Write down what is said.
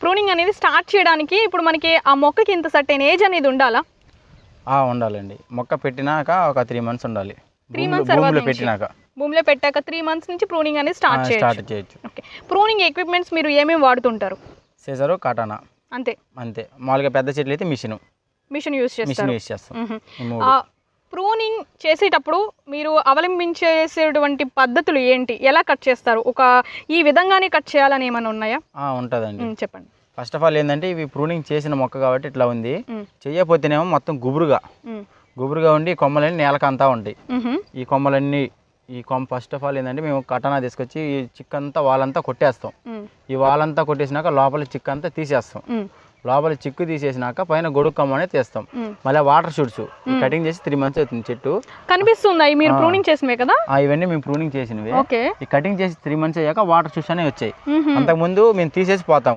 Pruning అనేది start చేయడానికి ఇప్పుడు మనకి ఆ మొక్కకి ఇంత సర్టెన్ ఏజ్ అనేది ఉండాలా? ఉండాలండి. మొక్క పెట్టినాక ఒక 3 మంత్స్ ఉండాలి. 3 మంత్స్ తర్వాత భూమిలో పెట్టినాక భూమిలో పెట్టాక 3 మంత్స్ నుంచి ప్రూనింగ్ అనేది స్టార్ట్ చేయొచ్చు. ఓకే. ప్రూనింగ్ ఎక్విప్మెంట్స్ మీరు ఏమేమి వాడుతుంటారు? సీజరు, కాటానా, అంతే. మామూలుగా పెద్ద చెట్లు అయితే మిషన్ యూజ్ చేస్తాం. ప్రూనింగ్ చేసేటప్పుడు మీరు అవలంబించేసేటువంటి పద్ధతులు ఏంటి? ఎలా కట్ చేస్తారు? ఈ విధంగానే కట్ చేయాలని ఏమైనా ఉన్నాయా? ఉంటుందండి. చెప్పండి. ఫస్ట్ ఆఫ్ ఆల్ ఏంటంటే ఇవి ప్రూనింగ్ చేసిన మొక్క కాబట్టి ఇట్లా ఉంది. చేయకపోతేనేమో మొత్తం గుబురుగా ఉండి కొమ్మలన్నీ నేలకంతా ఉంటాయి. ఈ కొమ్మ ఫస్ట్ ఆఫ్ ఆల్ ఏంటంటే మేము కటానా తీసుకొచ్చి ఈ చిక్కంతా వాళ్ళంతా కొట్టేస్తాం. ఈ వాళ్ళంతా కొట్టేసినాక లోపల చిక్కు అంతా తీసేస్తాం. లోపల చిక్కు తీసేసినాక పైన గొడుగు కొమ్మ అనేది తీస్తాం. మళ్ళీ వాటర్ షూట్స్ కటింగ్ చేసి 3 మంత్స్ అవుతుంది. చెట్టు కనిపిస్తున్నాయి మీరు ప్రూనింగ్ చేసినవే కదా? ఇవన్నీ మేము ప్రూనింగ్ చేసినవి. ఈ కటింగ్ చేసి 3 మంత్స్ అయ్యాక వాటర్ షూట్స్ అనేవి వచ్చాయి. అంతకుముందు మేము తీసేసి పోతాం.